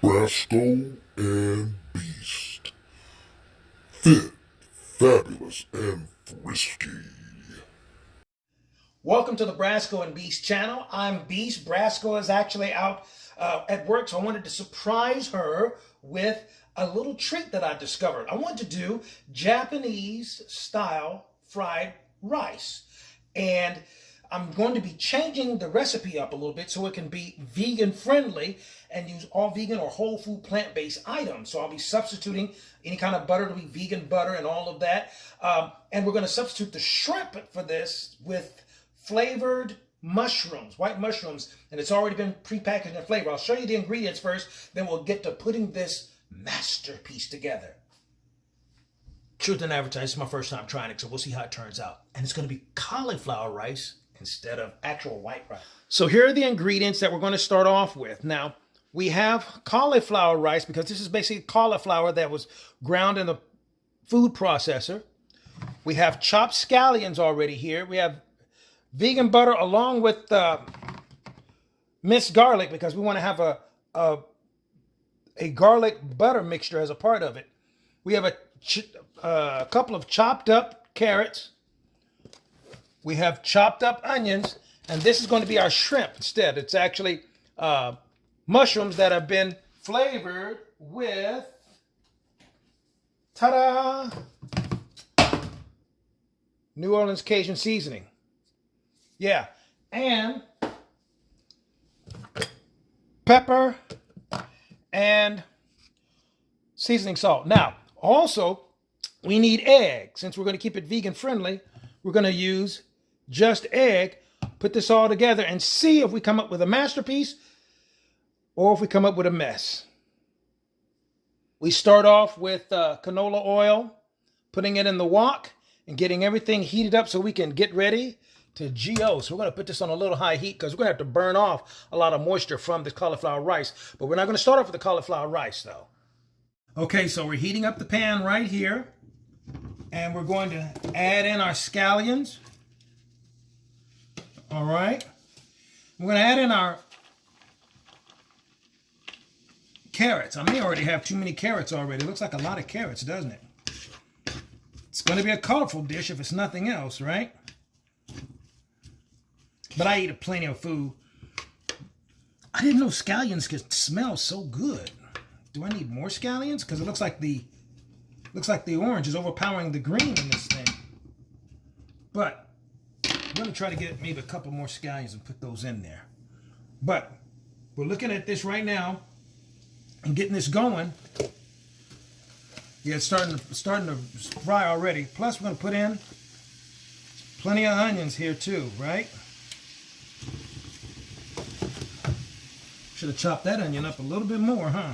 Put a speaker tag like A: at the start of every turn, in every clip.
A: Brasco&Beast. Fit, fabulous, and frisky.
B: Welcome to the Brasco&Beast channel. I'm Beast. Brasco is actually out at work, so I wanted to surprise her with a little treat that I discovered. I want to do Japanese style fried rice, and I'm going to be changing the recipe up a little bit so it can be vegan friendly and use all vegan or whole food plant-based items. So I'll be substituting any kind of butter to be vegan butter and all of that. And we're going to substitute the shrimp for this with flavored mushrooms, white mushrooms, and it's already been prepackaged in flavor. I'll show you the ingredients first, then we'll get to putting this masterpiece together. Truth in advertising, this is my first time trying it, so we'll see how it turns out. And it's going to be cauliflower rice instead of actual white rice. So here are the ingredients that we're going to start off with. Now, we have cauliflower rice because this is basically cauliflower that was ground in the food processor. We have chopped scallions already here. We have vegan butter along with minced garlic because we want to have a garlic butter mixture as a part of it. We have a couple of chopped up carrots. We have chopped up onions, and this is going to be our shrimp instead. It's actually mushrooms that have been flavored with, ta-da, New Orleans Cajun seasoning. Yeah, and pepper and seasoning salt. Now, also, we need egg. Since we're going to keep it vegan friendly, we're going to use JustEgg, put this all together and see if we come up with a masterpiece or if we come up with a mess. We start off with canola oil, putting it in the wok and getting everything heated up so we can get ready to GO. So we're going to put this on a little high heat because we're going to have to burn off a lot of moisture from this cauliflower rice. But we're not going to start off with the cauliflower rice though. Okay, so we're heating up the pan right here. And we're going to add in our scallions. All right. We're going to add in our carrots. I may already have too many carrots already. It looks like a lot of carrots, doesn't it? It's going to be a colorful dish if it's nothing else, right? But I eat plenty of food. I didn't know scallions could smell so good. Do I need more scallions? Because it looks like the orange is overpowering the green in this thing. But I'm going to try to get maybe a couple more scallions and put those in there. But we're looking at this right now and getting this going. Yeah, it's starting to fry already. Plus, we're going to put in plenty of onions here too, right? Should have chopped that onion up a little bit more, huh?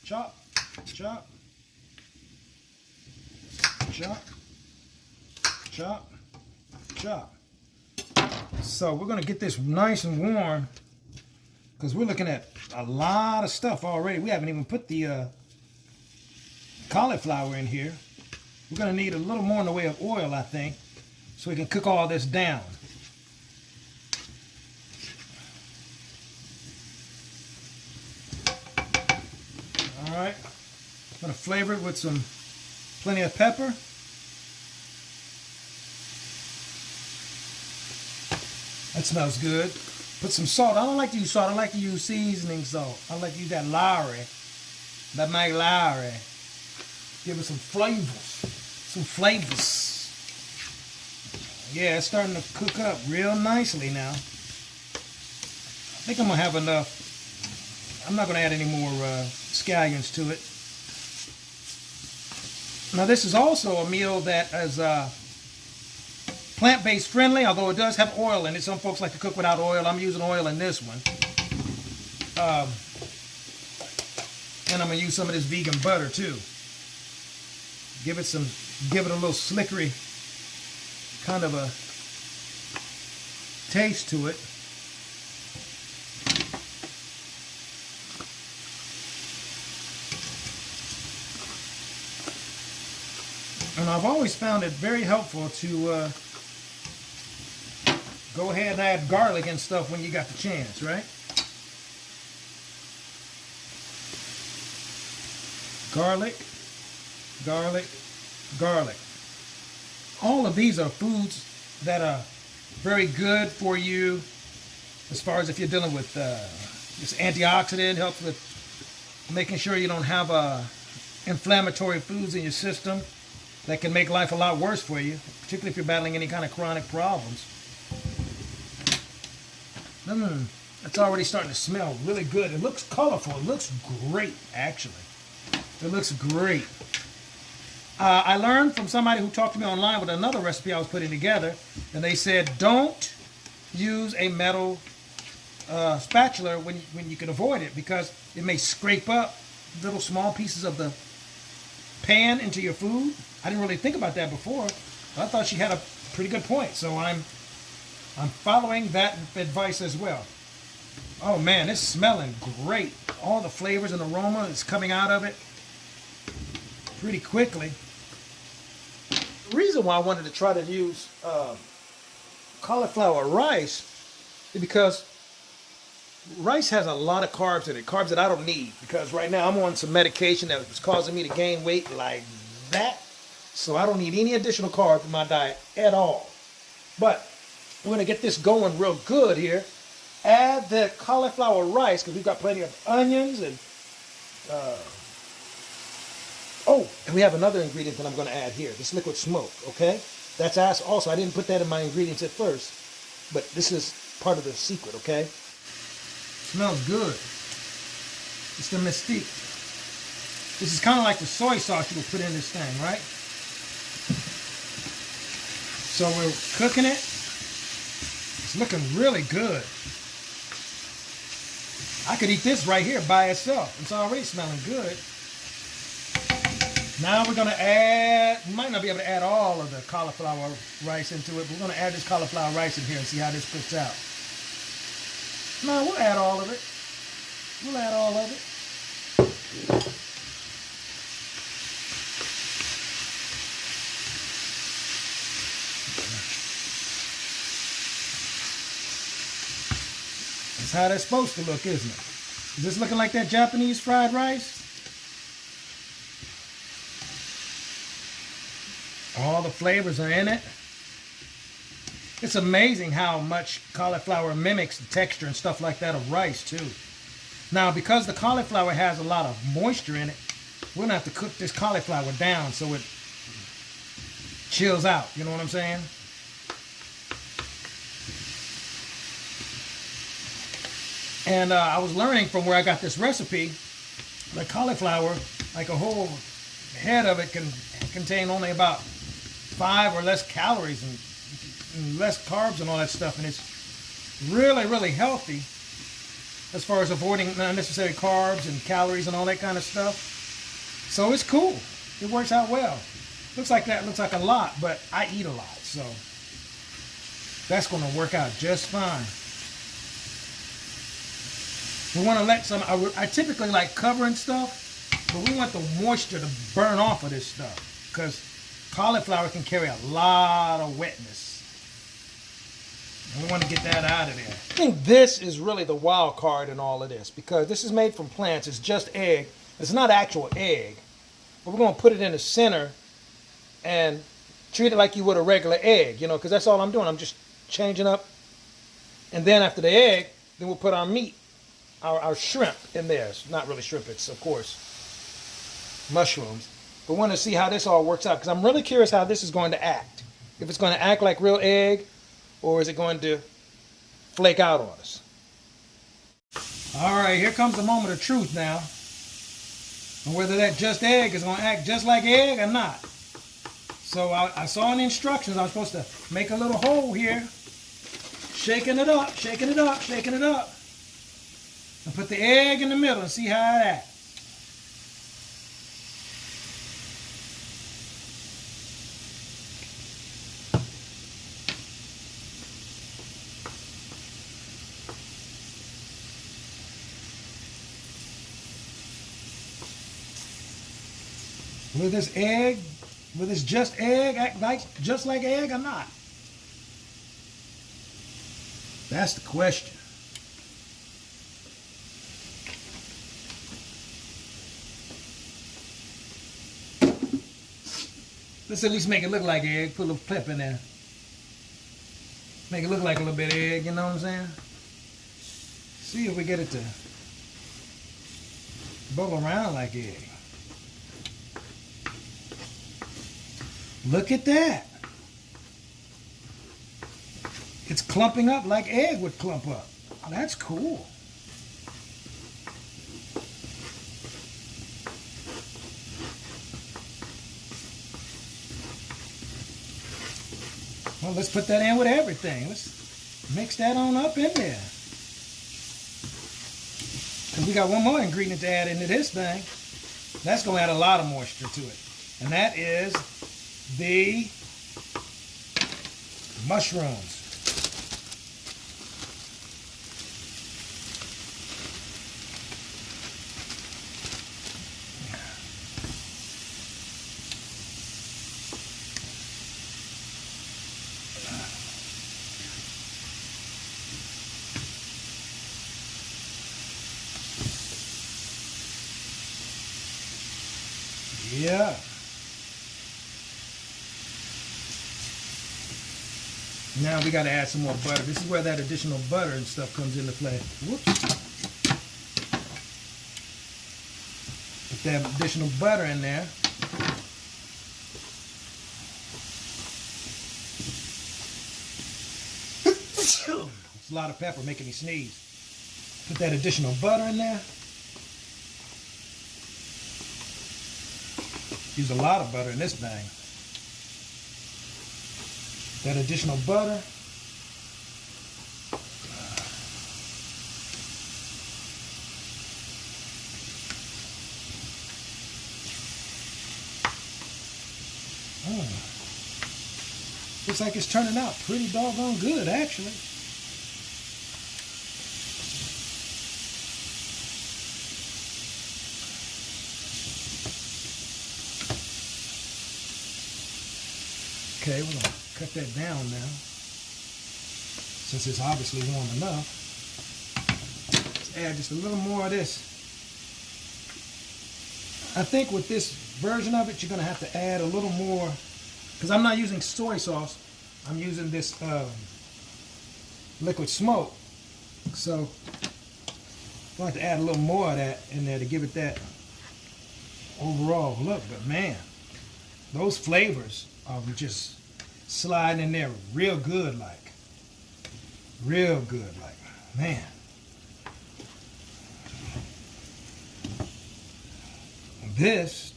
B: Chop, chop, chop, chop, chop. So we're going to get this nice and warm because we're looking at a lot of stuff already. We haven't even put the cauliflower in here. We're going to need a little more in the way of oil, I think, so we can cook all this down. All right, I'm going to flavor it with plenty of pepper. That smells good. Put some salt. I don't like to use salt. I like to use seasoning salt. I like to use that Lawry. That my Lawry. Give it some flavors. Some flavors. Yeah, it's starting to cook up real nicely now. I think I'm going to have enough. I'm not going to add any more scallions to it. Now this is also a meal that is plant-based friendly, although it does have oil in it. Some folks like to cook without oil. I'm using oil in this one. And I'm going to use some of this vegan butter too. Give it a little slickery kind of a taste to it. And I've always found it very helpful to go ahead and add garlic and stuff when you got the chance, right? garlic, garlic, garlic. All of these are foods that are very good for you as far as if you're dealing with this antioxidant, helps with making sure you don't have inflammatory foods in your system that can make life a lot worse for you, particularly if you're battling any kind of chronic problems. It's already starting to smell really good. It looks colorful. It looks great, actually. It looks great. I learned from somebody who talked to me online with another recipe I was putting together, and they said don't use a metal spatula when you can avoid it, because it may scrape up little small pieces of the pan into your food. I didn't really think about that before. I thought she had a pretty good point, so I'm following that advice as well. Oh man, it's smelling great. All the flavors and aroma is coming out of it pretty quickly. The reason why I wanted to try to use cauliflower rice is because rice has a lot of carbs in it, carbs that I don't need, because right now I'm on some medication that was causing me to gain weight like that. So I don't need any additional carbs in my diet at all. But we're going to get this going real good here. Add the cauliflower rice, because we've got plenty of onions and and we have another ingredient that I'm going to add here, this liquid smoke, okay? That's also, I didn't put that in my ingredients at first, but this is part of the secret, okay? Smells good. It's the mesquite. This is kind of like the soy sauce you would put in this thing, right? So we're cooking it. It's looking really good. I could eat this right here by itself. It's already smelling good. Now we're going to add, we might not be able to add all of the cauliflower rice into it, but we're going to add this cauliflower rice in here and see how this cooks out. No, we'll add all of it. We'll add all of it. That's how that's supposed to look, isn't it? Is this looking like that Japanese fried rice? All the flavors are in it. It's amazing how much cauliflower mimics the texture and stuff like that of rice too. Now, because the cauliflower has a lot of moisture in it, we're gonna have to cook this cauliflower down so it chills out. You know what I'm saying? And I was learning from where I got this recipe, like cauliflower, like a whole head of it can contain only about 5 or less calories and less carbs and all that stuff, and it's really, really healthy as far as avoiding unnecessary carbs and calories and all that kind of stuff. So it's cool. It works out well. Looks like a lot, but I eat a lot, so that's going to work out just fine. We want to let some, I typically like covering stuff, but we want the moisture to burn off of this stuff, because cauliflower can carry a lot of wetness. And we want to get that out of there. I think this is really the wild card in all of this, because this is made from plants. It's just egg. It's not actual egg. But we're going to put it in the center and treat it like you would a regular egg, you know, because that's all I'm doing. I'm just changing up. And then after the egg, then we'll put our meat, our shrimp in there. It's not really shrimp, it's, of course, mushrooms. But we want to see how this all works out, because I'm really curious how this is going to act. If it's going to act like real egg, or is it going to flake out on us? All right, here comes the moment of truth now. And whether that just egg is going to act just like egg or not. So I saw in the instructions I'm supposed to make a little hole here, shaking it up, shaking it up, shaking it up, and put the egg in the middle and see how it acts. Will this just egg act just like egg or not? That's the question. Let's at least make it look like egg. Put a little pep in there. Make it look like a little bit of egg, you know what I'm saying? See if we get it to bubble around like egg. Look at that. It's clumping up like egg would clump up. Oh, that's cool. Well, let's put that in with everything. Let's mix that on up in there. Because we got one more ingredient to add into this thing. That's going to add a lot of moisture to it. And that is the mushrooms. Yeah. Now we got to add some more butter. This is where that additional butter and stuff comes into play. Whoops. Put that additional butter in there. It's a lot of pepper making me sneeze. Put that additional butter in there. Use a lot of butter in this thing. That additional butter. Looks like it's turning out pretty doggone good, actually. Okay, we're going to cut that down now, since it's obviously warm enough. Let's add just a little more of this. I think with this version of it, you're going to have to add a little more, because I'm not using soy sauce. I'm using this liquid smoke. So I'll have to add a little more of that in there to give it that overall look. But man, those flavors are just sliding in there real good, like. Real good, like. Man. This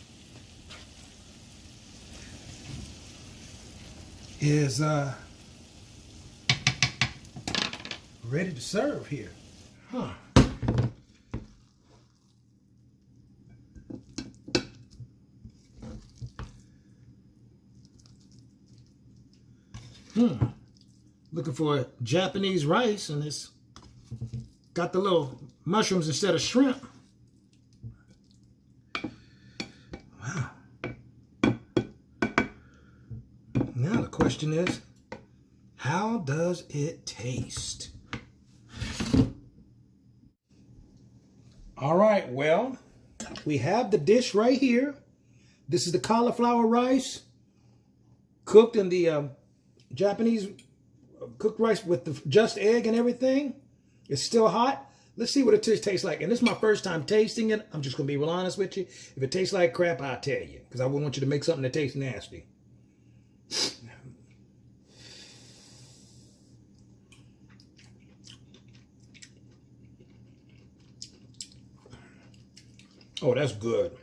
B: is ready to serve here. Huh. Looking for Japanese rice, and it's got the little mushrooms instead of shrimp. Wow. Now the question is, how does it taste? All right, well, we have the dish right here. This is the cauliflower rice cooked in the Japanese cooked rice with the JustEgg and everything. It's still hot. Let's see what it tastes like. And this is my first time tasting it. I'm just going to be real honest with you. If it tastes like crap, I'll tell you. Because I wouldn't want you to make something that tastes nasty. Oh, that's good.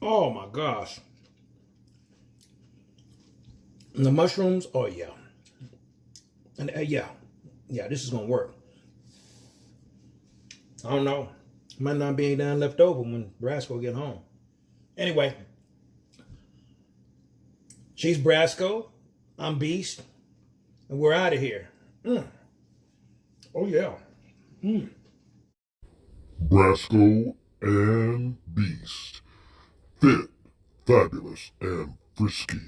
B: Oh, my gosh. And the mushrooms, oh, yeah. And yeah, this is going to work. I don't know. Might not be any down left over when Brasco get home. Anyway, she's Brasco. I'm Beast. And we're out of here. Oh, yeah.
A: Brasco and Beast. Fit, fabulous, and frisky.